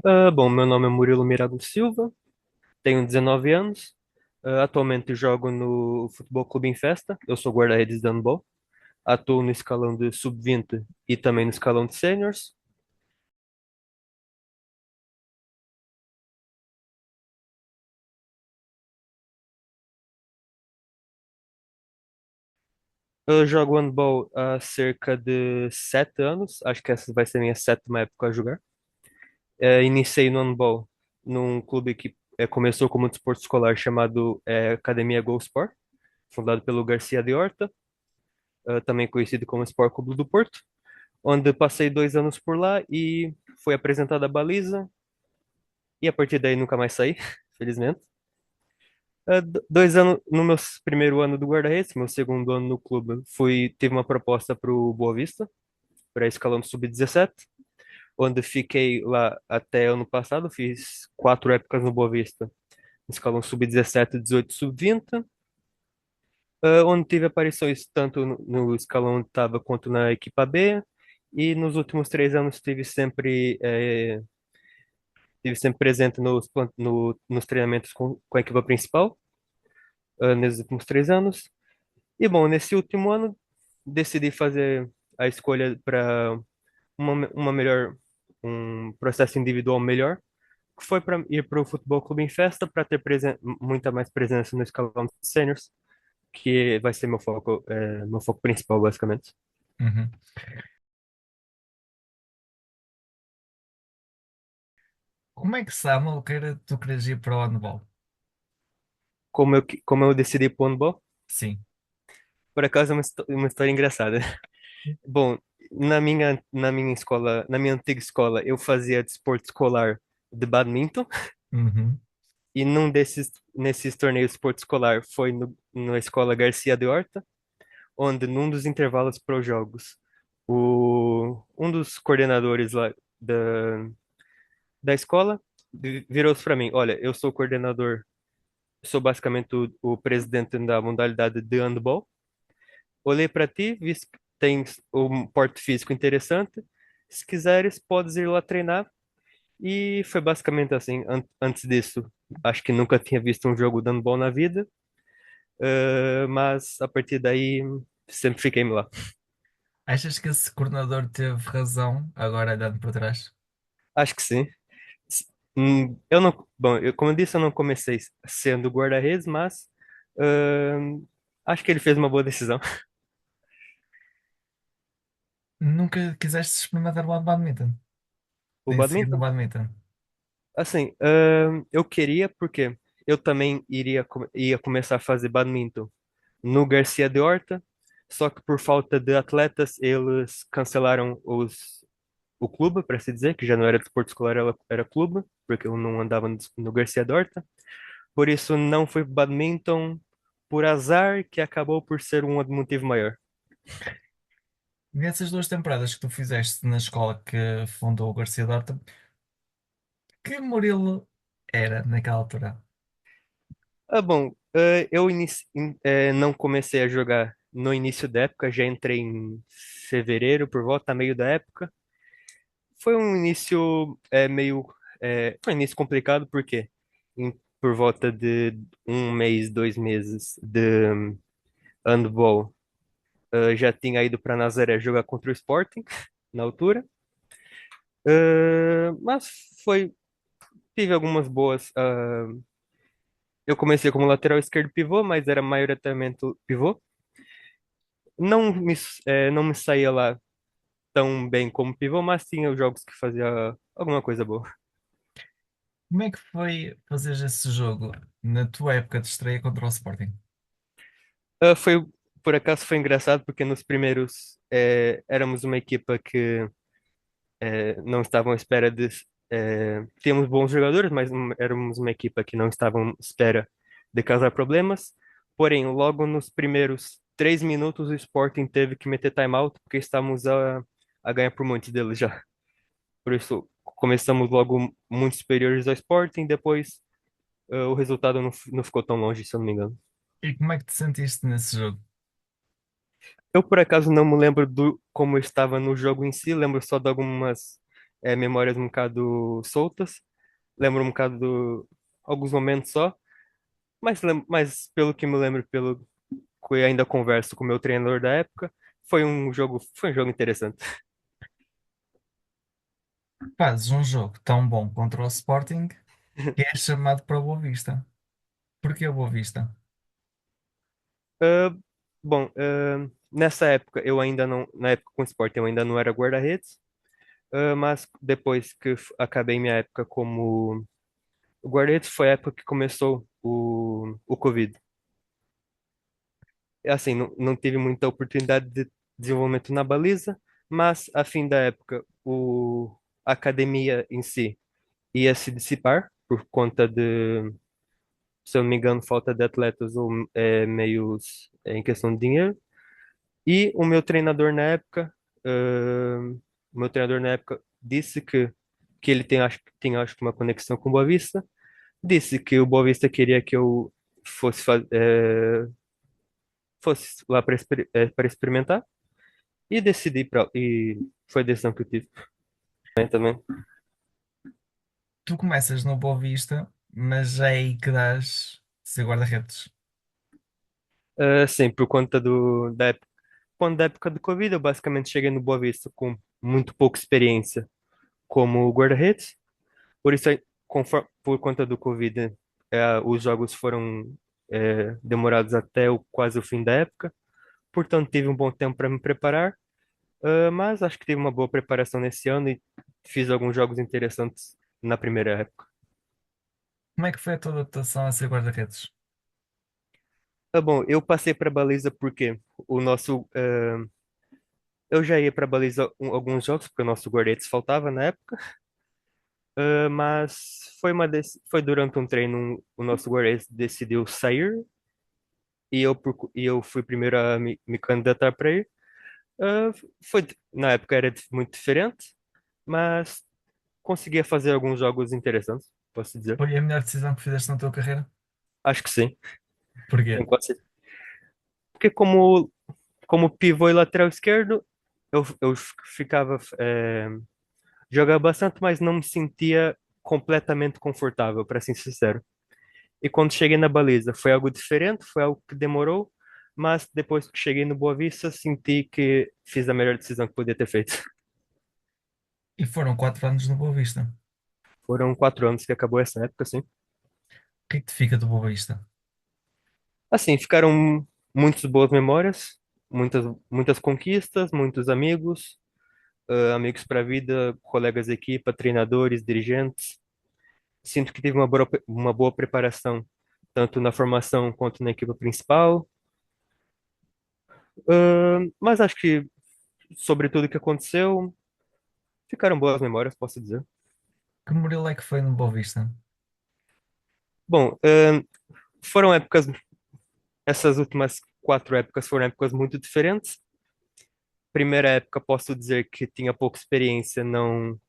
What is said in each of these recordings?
Bom, meu nome é Murilo Mirado Silva, tenho 19 anos. Atualmente jogo no Futebol Clube em Festa, eu sou guarda-redes de handball. Atuo no escalão de sub-20 e também no escalão de seniors. Eu jogo handball há cerca de 7 anos, acho que essa vai ser a minha sétima época a jogar. Iniciei no handball num clube que começou como desporto escolar chamado Academia Go Sport, fundado pelo Garcia de Horta, também conhecido como Sport Clube do Porto, onde passei 2 anos por lá e foi apresentada a baliza, e a partir daí nunca mais saí, felizmente. 2 anos, no meu primeiro ano do guarda-redes, meu segundo ano no clube, tive uma proposta para o Boa Vista, para escalão sub-17, onde fiquei lá até ano passado, fiz 4 épocas no Boa Vista, escalão sub-17, 18, sub-20, onde tive aparições tanto no escalão onde estava quanto na equipa B, e nos últimos 3 anos estive sempre presente nos treinamentos com a equipa principal, nesses últimos 3 anos. E bom, nesse último ano decidi fazer a escolha para um processo individual melhor, que foi para ir para o Futebol Clube em Festa para ter muita mais presença no escalão de seniors, que vai ser meu foco principal, basicamente. Uhum. Como é que Samuel tu queres ir para o handball? Como eu decidi para o handball, Sim. por acaso é uma história engraçada. Bom, na minha escola, na minha antiga escola, eu fazia desporto escolar de badminton, Uhum. e nesses torneios de esporte escolar foi na escola Garcia de Horta, onde num dos intervalos para os jogos, um dos coordenadores lá da escola virou-se para mim: Olha, eu sou o coordenador, sou basicamente o presidente da modalidade de handball. Olhei para ti, vi que tens um porte físico interessante. Se quiseres, podes ir lá treinar. E foi basicamente assim. Antes disso, acho que nunca tinha visto um jogo de handball na vida, mas a partir daí sempre fiquei-me lá. Achas que esse coordenador teve razão agora olhando para trás? Acho que sim. Eu não, bom, como eu disse, eu não comecei sendo guarda-redes, mas acho que ele fez uma boa decisão. Nunca quiseste experimentar o badminton? O Nem seguir no badminton, badminton? assim, eu queria porque eu também ia começar a fazer badminton no Garcia de Horta, só que por falta de atletas, eles cancelaram o clube, para se dizer, que já não era desporto escolar, era clube, porque eu não andava no Garcia de Horta. Por isso não fui badminton, por azar, que acabou por ser um outro motivo maior. Nessas 2 temporadas que tu fizeste na escola que fundou o Garcia Dorta, que Murilo era naquela altura? Bom, não comecei a jogar no início da época, já entrei em fevereiro, por volta, meio da época. Foi um início foi um início complicado, porque por volta de um mês, 2 meses de handball, já tinha ido para Nazaré jogar contra o Sporting, na altura. Mas tive algumas boas. Eu comecei como lateral esquerdo pivô, mas era maioritariamente pivô. Não me saía lá tão bem como pivô, mas tinha os jogos que fazia alguma coisa boa. Como é que foi fazer esse jogo na tua época de estreia contra o Sporting? Por acaso foi engraçado, porque nos primeiros éramos uma equipa que não estavam à espera de. Tínhamos bons jogadores, mas éramos uma equipa que não estavam à espera de causar problemas. Porém, logo nos primeiros 3 minutos, o Sporting teve que meter timeout, porque estávamos a ganhar por muitos deles já. Por isso, começamos logo muito superiores ao Sporting. Depois, o resultado não ficou tão longe, se eu não me engano. E como é que te sentiste nesse jogo? Eu, por acaso, não me lembro como eu estava no jogo em si, lembro só de algumas. memórias um bocado soltas. Lembro um bocado alguns momentos só, mas pelo que me lembro, pelo que eu ainda converso com o meu treinador da época, foi um jogo interessante. Fazes um jogo tão bom contra o Sporting que é chamado para o Boa Vista. Porquê o Boa Vista? Ah, bom, nessa época eu ainda não, na época com o Sport eu ainda não era guarda-redes, mas depois que acabei minha época como guarda-redes foi a época que começou o Covid. Assim, não tive muita oportunidade de desenvolvimento na baliza, mas a fim da época a academia em si ia se dissipar por conta de, se eu não me engano, falta de atletas ou meios em questão de dinheiro. E o meu treinador na época disse que ele tinha, acho que uma conexão com o Boa Vista, disse que o Boa Vista queria que eu fosse, fosse lá para experimentar e decidi e foi a decisão que eu tive também. Tu começas no Boa Vista, mas é aí que dás ser guarda-redes. Sim, por conta da época do Covid, eu basicamente cheguei no Boa Vista com muito pouca experiência como guarda-redes. Por isso, por conta do Covid, os jogos foram demorados até quase o fim da época. Portanto, tive um bom tempo para me preparar. Mas acho que tive uma boa preparação nesse ano e fiz alguns jogos interessantes na primeira época. Como é que foi a tua adaptação a ser guarda-redes? Bom, eu passei para baliza porque o nosso. Eu já ia para baliza alguns jogos, porque o nosso guarda-redes faltava na época. Mas foi durante um treino, o nosso guarda-redes decidiu sair e eu fui primeiro a me candidatar para ir. Ah, na época era muito diferente, mas conseguia fazer alguns jogos interessantes, posso dizer. Foi a melhor decisão que fizeste na tua carreira? Acho que sim. Porquê? Tenho quase certeza. Porque como pivô e lateral esquerdo, eu ficava jogava bastante, mas não me sentia completamente confortável, para ser sincero. E quando cheguei na baliza, foi algo diferente, foi algo que demorou, mas depois que cheguei no Boa Vista, senti que fiz a melhor decisão que podia ter feito. E foram 4 anos no Boa Vista. O Foram 4 anos que acabou essa época, assim. que é que te fica do Boa Vista? Assim, ficaram muitas boas memórias, muitas conquistas, muitos amigos, amigos para a vida, colegas de equipa, treinadores, dirigentes. Sinto que tive uma boa preparação, tanto na formação quanto na equipa principal. Mas acho que, sobre tudo que aconteceu, ficaram boas memórias, posso dizer. Que Murilo é que foi no Boa Vista? Bom, foram essas últimas 4 épocas foram épocas muito diferentes. Primeira época, posso dizer que tinha pouca experiência, não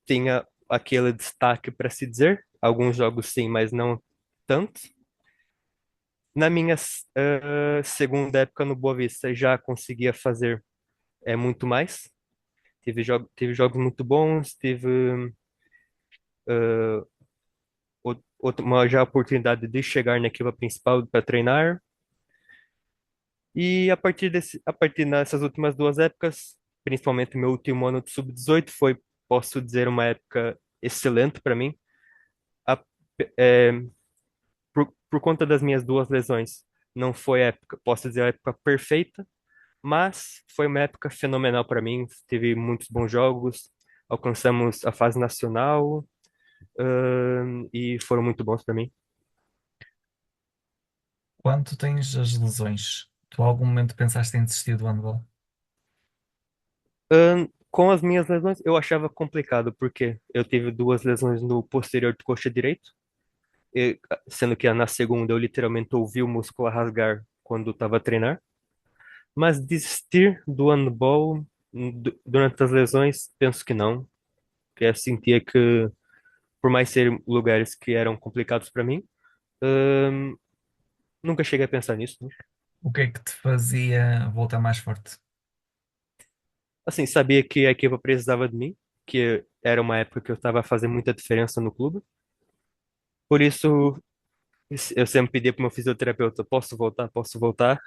tinha aquele destaque para se dizer. Alguns jogos sim, mas não tanto. Na minha segunda época no Boa Vista, já conseguia fazer muito mais. Tive jogos muito bons, tive uma já oportunidade de chegar na equipa principal para treinar. E a partir dessas últimas 2 épocas, principalmente meu último ano de sub-18, foi, posso dizer, uma época excelente para mim. A- é, por conta das minhas 2 lesões, não foi a época, posso dizer, a época perfeita, mas foi uma época fenomenal para mim. Tive muitos bons jogos, alcançamos a fase nacional, e foram muito bons para mim. Quando tu tens as lesões, tu a algum momento pensaste em desistir do handball? Com as minhas lesões, eu achava complicado, porque eu tive 2 lesões no posterior de coxa direito, sendo que na segunda eu literalmente ouvi o músculo a rasgar quando estava a treinar. Mas desistir do handball durante as lesões, penso que não, que eu sentia que, por mais ser lugares que eram complicados para mim, hum, nunca cheguei a pensar nisso, né? O que é que te fazia voltar mais forte? Assim, sabia que a equipa precisava de mim, que era uma época que eu estava fazendo muita diferença no clube. Por isso, eu sempre pedi para o meu fisioterapeuta, posso voltar, posso voltar.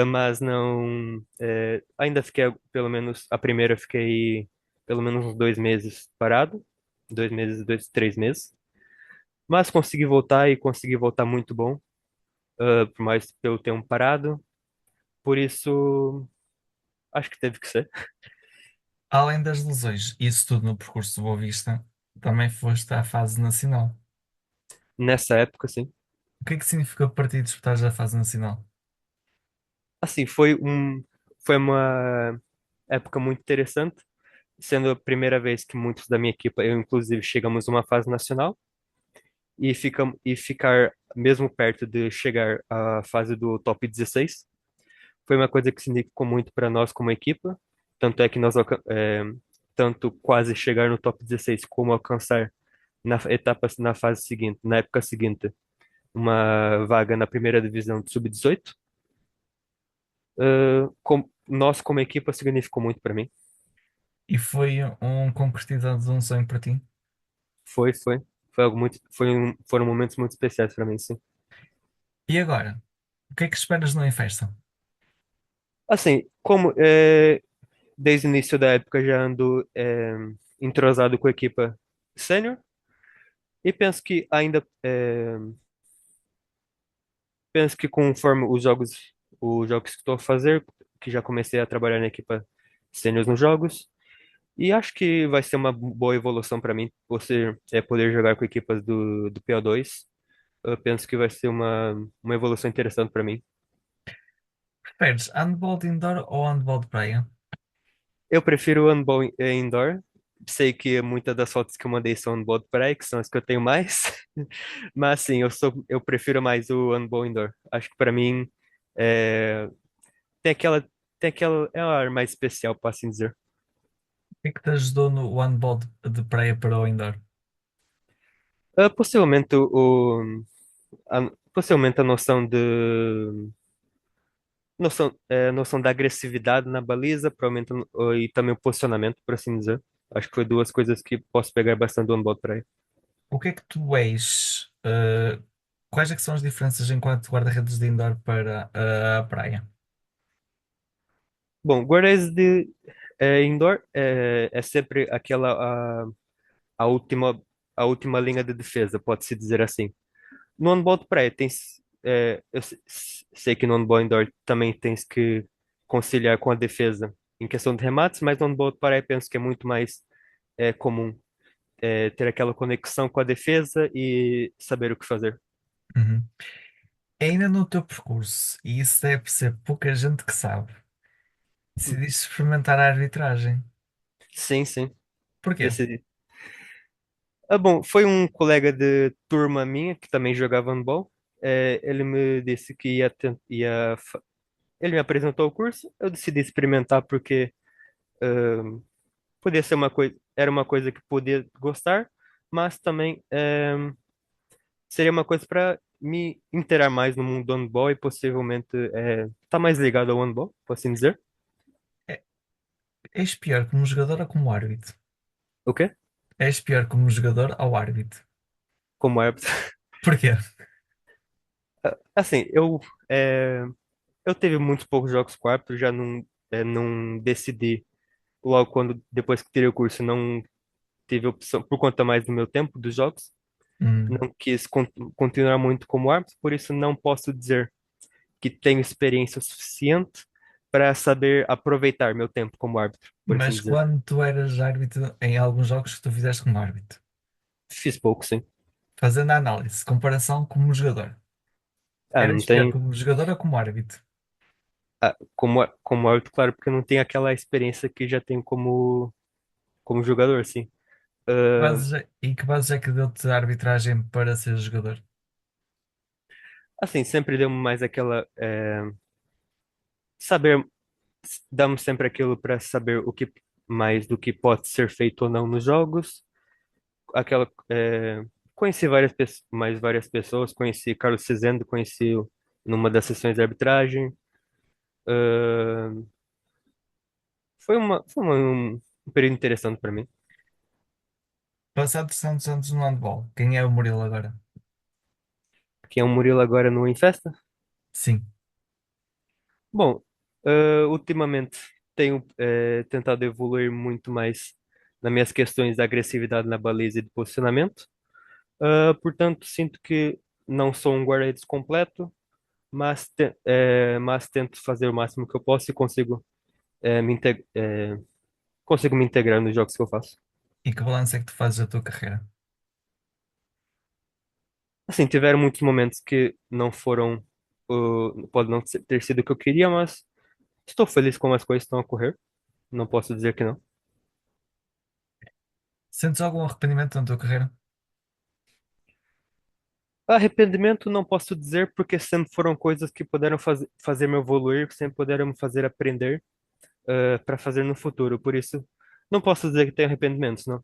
Mas não. Ainda fiquei, pelo menos, a primeira eu fiquei pelo menos uns 2 meses parado, 2 meses, 3 meses. Mas consegui voltar e consegui voltar muito bom, por mais pelo tempo parado. Por isso, acho que teve que ser. Além das lesões, isso tudo no percurso do Boa Vista, também foste à fase nacional. Nessa época, assim. O que é que significa para ti disputares a fase nacional? Assim, foi uma época muito interessante, sendo a primeira vez que muitos da minha equipa, eu inclusive, chegamos a uma fase nacional e ficar mesmo perto de chegar à fase do top 16 foi uma coisa que significou muito para nós como equipa, tanto é que tanto quase chegar no top 16 como alcançar na fase seguinte, na época seguinte, uma vaga na primeira divisão de sub-18. Nós como equipa significou muito para mim. E foi um concretizado de um sonho para ti? Foi, foram momentos muito especiais para mim, sim. E agora? O que é que esperas no Infesta? Assim, desde o início da época já ando entrosado com a equipa sênior e penso que conforme os jogos que estou a fazer, que já comecei a trabalhar na equipa sênior nos jogos, e acho que vai ser uma boa evolução para mim, poder jogar com equipas do PO2. Eu penso que vai ser uma evolução interessante para mim. Preferes handball de indoor ou handball de praia? Eu prefiro o handball indoor. Sei que muitas das fotos que eu mandei são handball de praia, que são as que eu tenho mais. Mas sim, eu prefiro mais o handball indoor. Acho que para mim é, tem aquela, é um ar mais especial, para assim dizer. O que é que te ajudou no handball de praia para o indoor? Possivelmente possivelmente a noção da agressividade na baliza, provavelmente, e também o posicionamento, por assim dizer. Acho que foi duas coisas que posso pegar bastante do handball de praia. O que é que tu és? Quais é que são as diferenças enquanto guarda-redes de indoor para a praia? Bom, guarda-redes de indoor é sempre a última, a última linha de defesa, pode-se dizer assim. No handball de praia, sei que no handball indoor também tens que conciliar com a defesa em questão de remates, mas no handball de praia penso que é muito mais comum ter aquela conexão com a defesa e saber o que fazer. Uhum. Ainda no teu percurso, e isso deve ser pouca gente que sabe, Hum. decidiste experimentar a arbitragem. Sim, sim, Porquê? decidi. Bom, foi um colega de turma minha que também jogava handball. Ele me disse que ele me apresentou o curso. Eu decidi experimentar porque podia ser era uma coisa que podia gostar, mas também seria uma coisa para me inteirar mais no mundo do handball e possivelmente estar mais ligado ao handball, por assim dizer. É- És pior como jogador ou como árbitro? O quê? És pior como jogador ou árbitro? Como árbitro. Porquê? Assim, eu teve muitos poucos jogos com árbitro, já não decidi logo depois que tirei o curso, não tive opção, por conta mais do meu tempo dos jogos, Hum, não quis continuar muito como árbitro, por isso não posso dizer que tenho experiência suficiente para saber aproveitar meu tempo como árbitro, por assim mas dizer. quando tu eras árbitro em alguns jogos que tu fizeste como árbitro, Fiz pouco, sim. fazendo a análise, comparação como jogador, Não eras pior tem. como jogador ou como árbitro? Como árbitro, claro, porque eu não tenho aquela experiência que já tenho como jogador, sim. Ah, E que bases é que deu-te a arbitragem para ser jogador? assim, sempre deu-me mais aquela. Saber. Dá-me sempre aquilo para saber o que mais do que pode ser feito ou não nos jogos. Conheci mais várias pessoas, conheci Carlos Cezendo, conheci numa das sessões de arbitragem. Ah, foi uma, um período interessante para mim. Passado tantos anos no handball, quem é o Murilo agora? Quem é o Murilo agora no Infesta? Sim. Bom, ultimamente tenho tentado evoluir muito mais nas minhas questões de agressividade na baliza e de posicionamento. Portanto, sinto que não sou um guarda-redes completo, mas tento fazer o máximo que eu posso e consigo me integrar nos jogos que eu faço. E que balanço é que tu fazes da tua carreira? Assim, tiveram muitos momentos que não foram, pode não ter sido o que eu queria, mas estou feliz como as coisas estão a correr. Não posso dizer que não. Sentes algum arrependimento na tua carreira? Arrependimento não posso dizer porque sempre foram coisas que puderam fazer-me evoluir, que sempre puderam me fazer aprender para fazer no futuro. Por isso, não posso dizer que tenho arrependimentos, não.